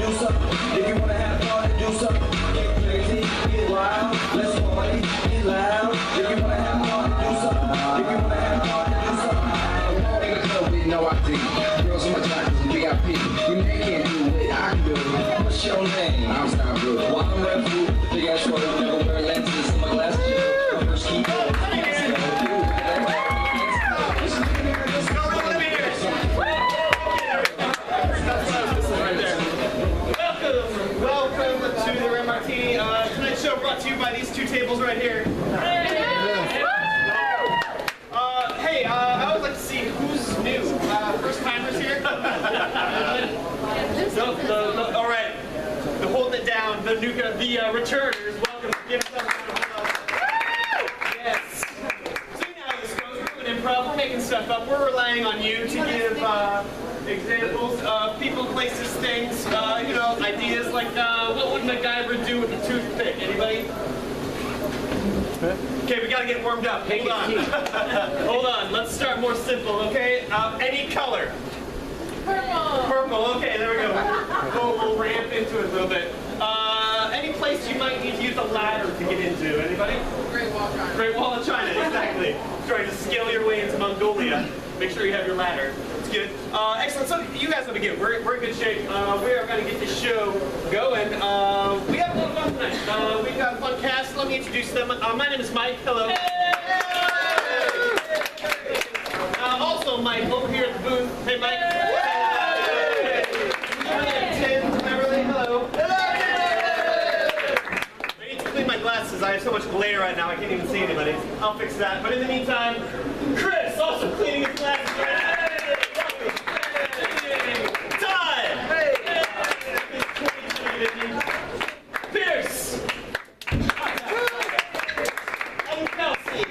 do something. If you wanna have fun, do something. Get crazy, get wild, let's party, get loud. If you wanna have fun, do something. If you wanna have fun, do something. In the club with no ID. Girls on my time, VIP. You may can't do it, I can do it. What's your name? I'm Star Blue. Well, I'm Red Food, big ass brother, never wear lenses in my glasses. First keep Welcome to the Red Martini. Tonight's show brought to you by these two tables right here. Hey, I would like to see who's new. First timers here? All right. The holding it down, the returners. Welcome. Give us a round of applause. Yes. So you know how this goes. We're doing improv. We're making stuff up. We're relying on you to give examples of people, places, things, you know, ideas like what would MacGyver do with a toothpick? Anybody? Okay, we gotta get warmed up. Hold on. Hold on. Let's start more simple, okay? Any color. Purple. Purple. Okay, there we go. We'll ramp into it a little bit. Any place you might need to use a ladder to get into. Anybody? Great Wall of China. Great Wall of China. Exactly. Trying to scale your way into Mongolia. Make sure you have your ladder. It's good. Excellent. So you guys have to get. We're in good shape. We are going to get this show going. We have a lot of fun tonight. We've got a fun cast. Let me introduce them. My name is Mike. Hello. Also Mike over here at the booth. Hey Mike. Tim Beverly. Hello. I need to clean my glasses. I have so much glare right now I can't even see anybody. I'll fix that. But in the meantime, Chris also cleaning his glasses right now. Pierce! And Kelsey!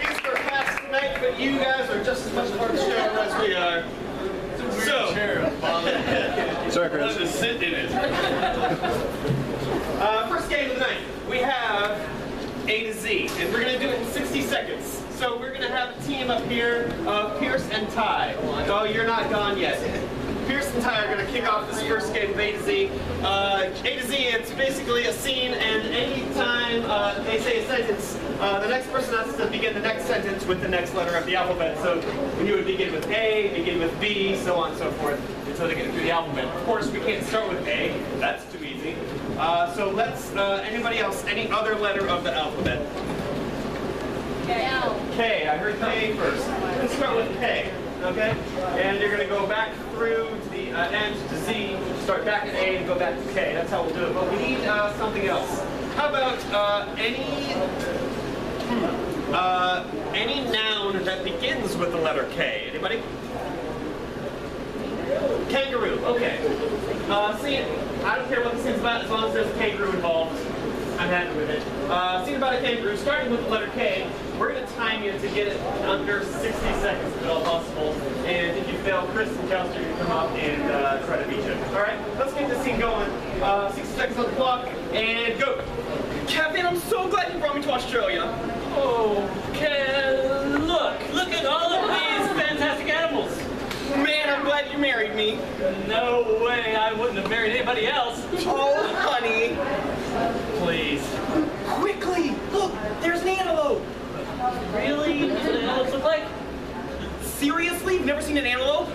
These were fast tonight, but you guys are just as much a part of the show as we are. So, Sorry, Chris. let's just sit in it. First game of the night, we have A to Z, and we're going to do it in 60 seconds. So we're going to have a team up here of Pierce and Ty. Oh, you're not gone yet. Pierce and Ty are going to kick off this first game of A to Z. A to Z, it's basically a scene, and any time they say a sentence, the next person has to begin the next sentence with the next letter of the alphabet. So when you would begin with A, begin with B, so on and so forth, until they get through the alphabet. Of course, we can't start with A. That's too easy. So let's, anybody else, any other letter of the alphabet? K. I heard K first. Let's start with K. Okay? And you're going to go back through to the end to Z, start back at A and go back to K. That's how we'll do it. But we need something else. How about any noun that begins with the letter K? Anybody? Kangaroo. Okay. See, I don't care what the scene's about as long as there's a kangaroo involved. I'm happy with it. Scene about a kangaroo, starting with the letter K. We're going to time you to get it under 60 seconds if at all possible. And if you fail, Chris and Kelsey are going to come up and try to beat you. Alright, let's get this scene going. 60 seconds on the clock, and go! Kevin, I'm so glad you brought me to Australia. Oh, look at all of these fantastic animals. Man, I'm glad you married me. No way, I wouldn't have married anybody else. Oh, honey. Please. Quickly, look, there's an antelope. Really? What do antelopes look like? Seriously? You've never seen an antelope?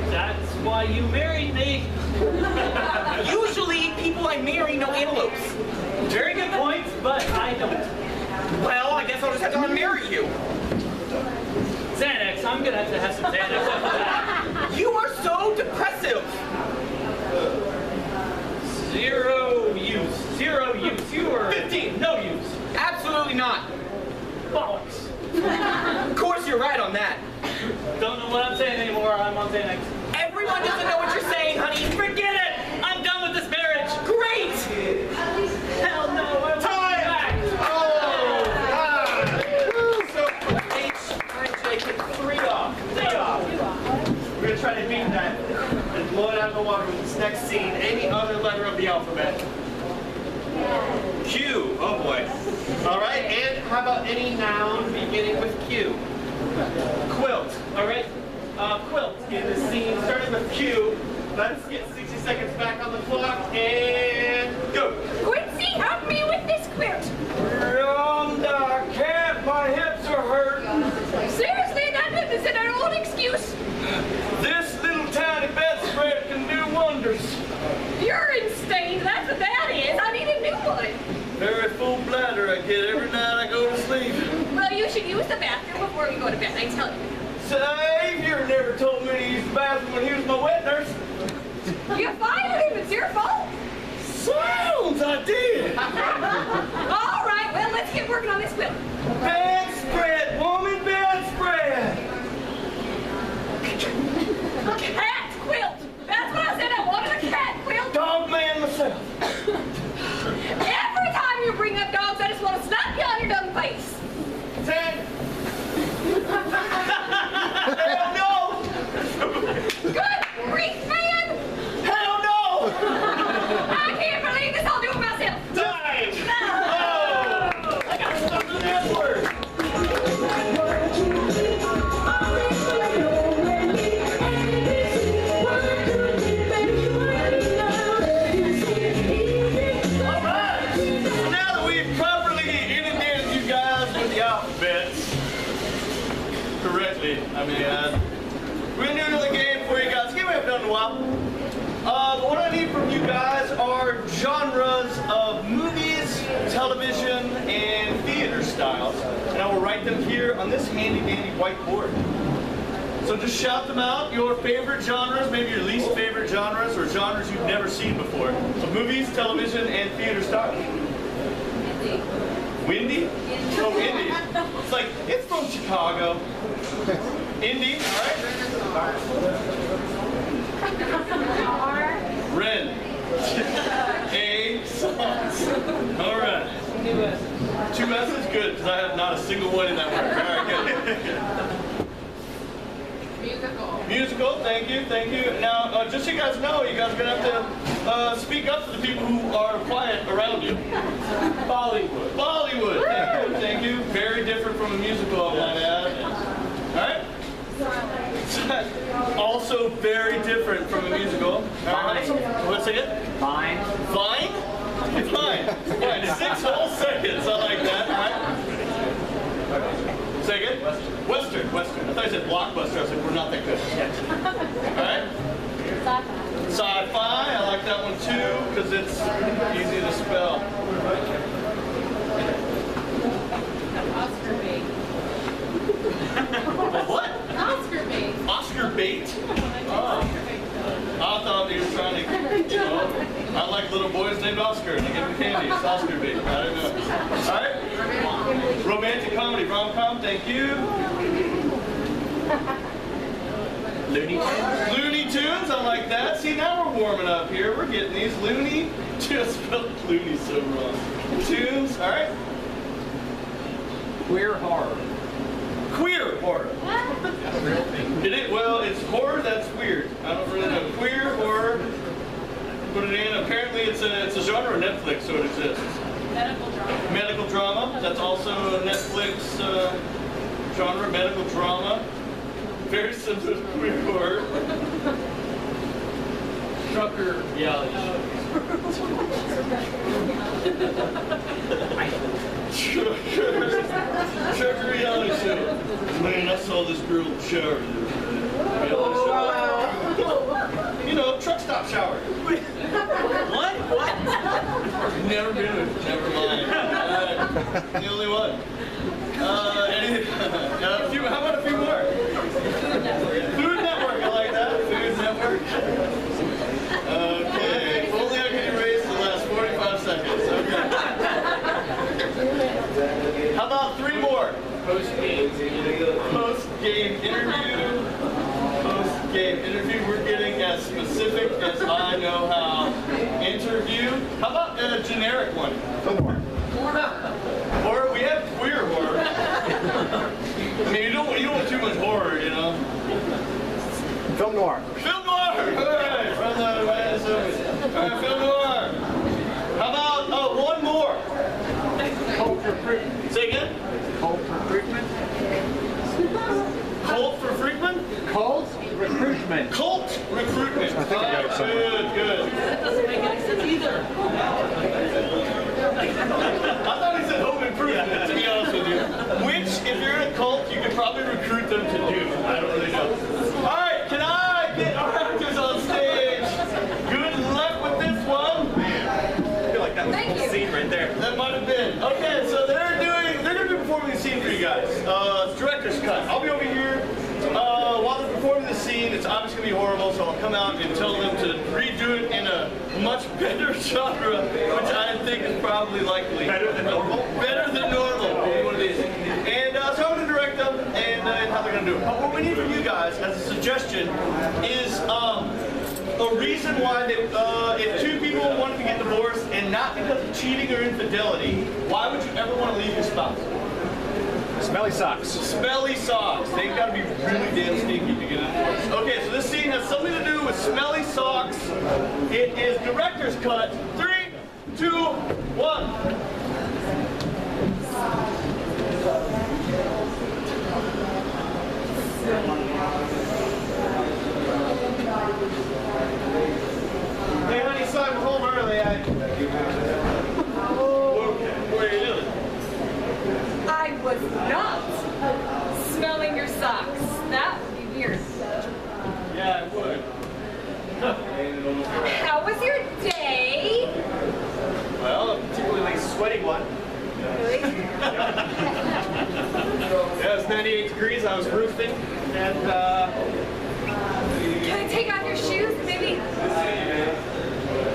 That's why you married me. Usually, people I marry know antelopes. Very good point, but I don't. Well, I guess I'll just have to unmarry you. Xanax, I'm gonna have some Xanax after that. You are so depressive. Zero use. Zero use. You are 15. No use. Absolutely not. Bollocks. Of course you're right on that. Don't know what I'm saying anymore. I'm on Xanax. Everyone doesn't know what you're saying, honey. Forget it! I'm done with this marriage! Great! Hell no! I'm Time! back! Oh! So, H, get 3 off. 3 off. We're going to try to beat that and blow it out of the water with this next scene. Any other letter of the alphabet? Q. Oh boy. All right. And how about any noun beginning with Q? Quilt. All right. Quilt in this scene, starting with Q. Let's get 60 seconds back on the clock and go. Quincy, help me with this quilt. I can't. My hips are hurting. Seriously, that is an old excuse. This little tiny bedspread can do wonders. Urine stain, that's what that is. I need a new one. Very full bladder I get every night I go to sleep. Well, you should use the bathroom before you go to bed, I tell you. Savior never told me to use the bathroom when he was my wet nurse. You fired him, it's your fault. Sounds I did. All right, well, let's get working on this quilt. Bedspread, woman, bedspread. Cat quilt. That's what I said. I wanted a cat quilt. Dog man myself. Every time you bring up dogs, I just want to slap you on your dumb face. 10. Hell no. Good grief, man. Hell no. I can't believe this. I'll do it myself. Time. No. Oh, I got stuck in that word. I mean, we're new to the game for you guys. We haven't done it in a while. But what I need from you guys are genres of movies, television, and theater styles. And I will write them here on this handy dandy whiteboard. So just shout them out, your favorite genres, maybe your least favorite genres, or genres you've never seen before. Of movies, television, and theater styles. Windy? Oh, Indy. It's like, it's from Chicago. Indy, all right? Ren. A. Sauce. All right. 2 S's good, because I have not a single one in that word. All right, good. Musical. Musical, thank you, thank you. Now, just so you guys know, you guys are going to have to speak up to the people who are quiet around you. Bollywood. Bollywood, thank you. Very different from a musical, I might add. All right? Also very different from a musical. Fine. What's it? Fine. Fine? Fine. Fine. 6 whole seconds. I like that. All right. Say again? Western. Western. I thought you said blockbuster. I was like, we're not that good. All right? Sci-fi. I like that one too because it's easy to spell. Oscar bait. What? Oscar bait. Oscar bait? Oh. I thought you were trying to, you know, I like little boys named Oscar and they give them candy. It's Oscar bait. I don't know. All right? Romantic comedy, rom-com, thank you. Looney Tunes. Looney Tunes, I like that. See, now we're warming up here. We're getting these. Looney, just spelled Looney so wrong. Tunes, all right? Queer horror. Queer horror. It is, well, it's horror that's weird. I don't really know. Queer horror. Put it in. Apparently it's a genre of Netflix, so it exists. Medical drama. Medical drama. That's also a Netflix genre, medical drama. Very similar to queer horror. Trucker reality Trucker reality show. Man, I saw this girl in the shower. Reality show. You know, truck stop shower. What? Never been to it. Never mind. The only one. How about a few more? Food Network. I like that. Food Network. Okay. If only I could erase the last 45 seconds. Okay. How about 3 more? post-game interview. Post-game interview. Post-game interview. We're getting as specific as I know how. Interview. How about a generic one? Horror. We have queer horror. I mean, you don't want too much horror, you know. Film noir. Film noir. All right. From the way all right, film noir. How about one more? Culture treatment. Say again. Culture treatment. Colt for Freakman? Colt recruitment. Colt recruitment. I think I got it somewhere. Good, good. That doesn't make any sense either. I thought he said home improvement, to be honest with you. Which, if you're in a cult, you could probably recruit them to do. I don't really know. All right, can I get our actors on stage? Good luck with this one. I feel like that was the whole scene right there. That might have been. Okay, so they're going to be performing the scene for you guys. It's director's cut. I'll be over here. While they're performing the scene, it's obviously going to be horrible, so I'll come out and tell them to redo it in a much better genre, which I think is probably likely. Better than normal? Better than normal. One of these. And so I'm going to direct them and how they're going to do it. But what we need from you guys, as a suggestion, is a reason why they, if two people wanted to get divorced and not because of cheating or infidelity, why would you ever want to leave your spouse? Smelly socks. Smelly socks. They've got to be really damn stinky to get a divorce. Okay, so this scene has something to do with smelly socks. It is director's cut. 3, 2, 1. Hey, honey, so I'm home early. What are you doing? I was not smelling your socks. That would be weird. Yeah, I would. How was your day? Well, a particularly sweaty one. Really? Yeah, it was 98 degrees. I was roofing, and Can I take off your shoes? Maybe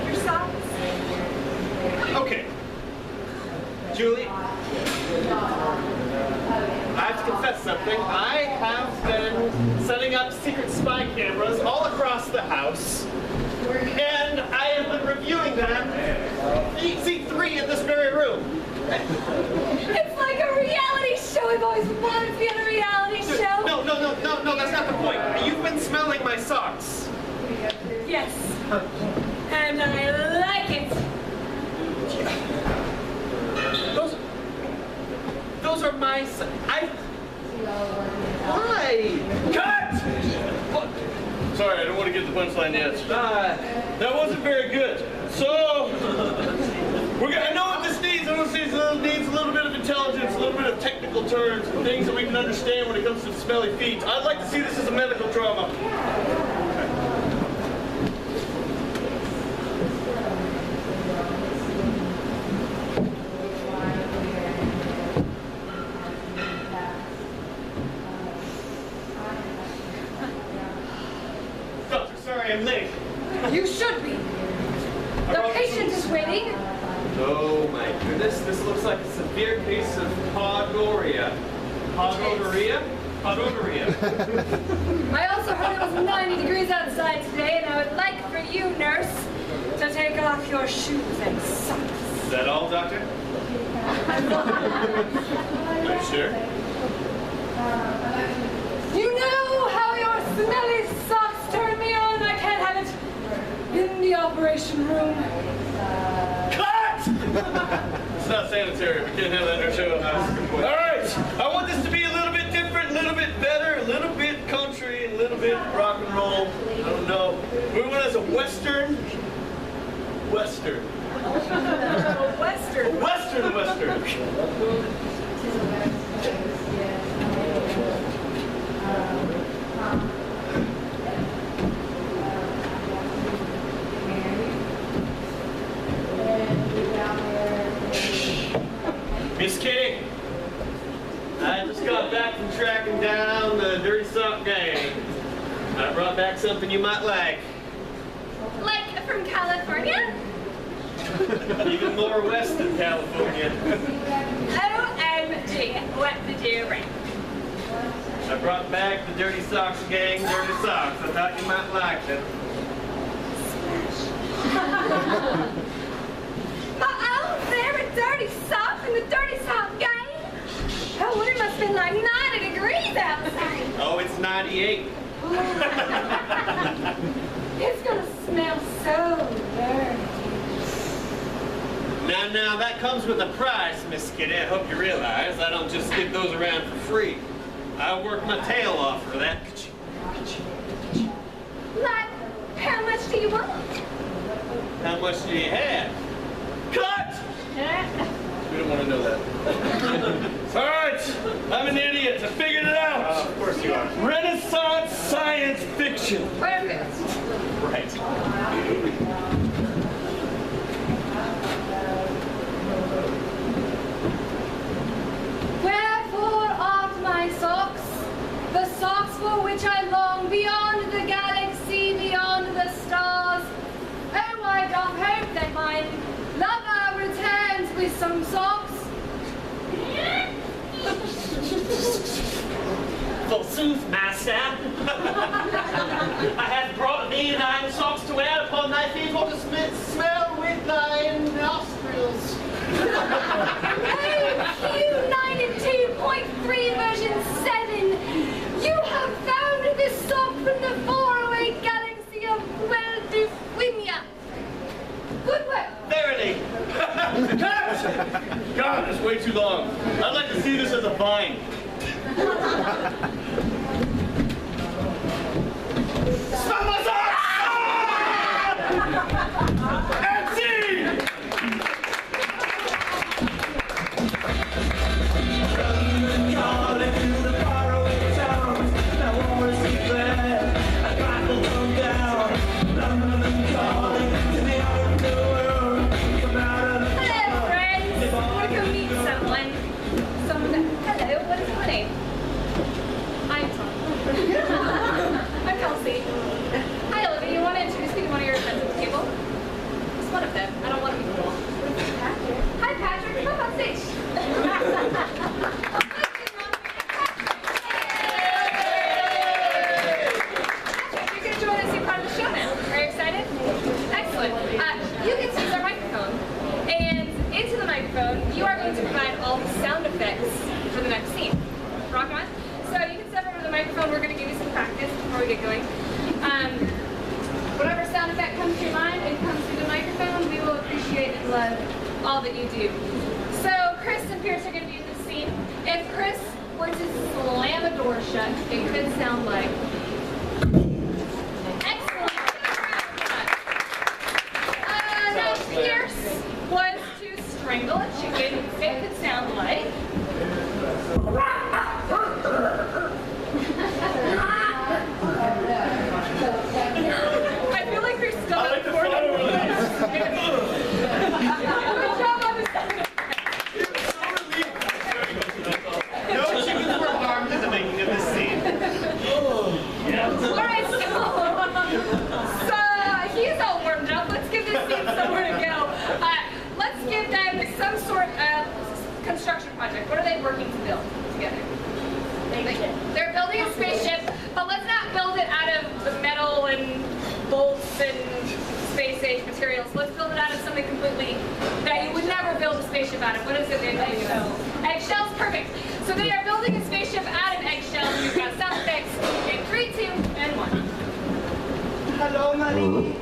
your socks? okay. Julie, I have to confess something. I have been setting up secret spy cameras all across the house, and I have been reviewing them. You see 3 in this very room. It's like a reality show. I've always wanted to be on a reality show. No, that's not the point. You've been smelling my socks. Yes. And I like it. Those are my Why? Cut! What? Sorry, I don't want to get the punchline yet. That wasn't very good. So, I know what this needs. I know this needs a little bit of intelligence, a little bit of technical terms, and things that we can understand when it comes to smelly feet. I'd like to see this as a medical drama. Doctor, sorry I'm late. You should be. The patient is waiting. Oh my goodness, this looks like a severe case of podoria. Podoria? Podoria. I also heard it was 90 degrees outside today, and I would like for you, nurse, to take off your shoes and socks. Is that all, doctor? Are you sure? You know how your smelly socks turn me on? I can't have it in the operation room. Cut! It's not sanitary. We can't have that in our show. All right. I want this to be a little bit different, a little bit better, a little bit country, a little bit rock and roll. I don't know. We want it as a western. Western. Western. Western. Miss Kitty, I just got back from tracking down the Dirty Sock Gang. I brought back something you might like. Like from California? Even more west than California. OMG, what did you bring? I brought back the Dirty Socks Gang Dirty Socks. I thought you might like them. Uh-oh, there a dirty sock from the Dirty Sock Gang? Oh, it must have been like 90 degrees outside. Oh, it's 98. It's gonna smell so dirty. Now, that comes with a price, Miss Kitty. I hope you realize I don't just give those around for free. I worked my tail off for that. Like, how much do you want? How much do you have? Cut! We don't want to know that. All right, I'm an idiot. I figured it out. Of course you are. Renaissance science fiction. Perfect. Right. Wherefore art my socks, the socks for which I long beyond the galaxy, beyond the stars. Oh, I doth hope that my lover returns with some socks. Forsooth, master. I have brought thee thine socks to wear upon thy feet for to smell with thy nostrils. Q92.3 version 7. You have found this sock from the faraway galaxy of Gueldufinia. Good work. Verily. Cut! God, that's way too long. I'd like to see this as a vine. Smell my socks! Empty! Calling to the faraway towns. Now war is declared. A battle come down. London calling to the underworld. Come out of the Hello, friends. Want to go meet someone? Hello, what is your name? I'm Tom. I'm Kelsey. Hi, Olivia. You want to introduce me to one of your friends at the table? Just one of them. I don't want to be cool. Hi, Patrick. Come on stage. Patrick, you're going to join us in part of the show now. Are you excited? Excellent. You can use our microphone. And into the microphone, you are going to provide all the sound effects for the next scene. Rock on? So you can step over to the microphone. We're going to give you some practice before we get going. Whatever sound effect comes to your mind and comes through the microphone, we will appreciate and love all that you do. So Chris and Pierce are going to be in this scene. If Chris were to slam a door shut, it could sound like... Excellent. Now Pierce was to strangle a chicken, it could sound like... I feel like there's still I like the photo release. Good job on the No chickens were harmed in the making of this scene. Alright, so he's all warmed up. Let's give this scene somewhere to go. Let's give them some sort of construction project. What are they working to build together? They're building a spaceship, but let's not build it out of the metal and bolts and space age materials. Let's build it out of something completely that you would never build a spaceship out of. What is it they're doing? Eggshells. Eggshells, perfect. So they are building a spaceship out of eggshells. We've got sound effects in 3, 2, and 1. Hello, Marie.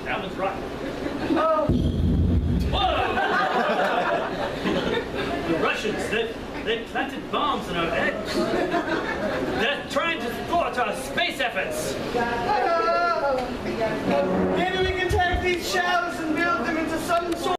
That one's right. The Russians, they planted bombs in our heads. They're trying to thwart our space efforts. Maybe we can take these shells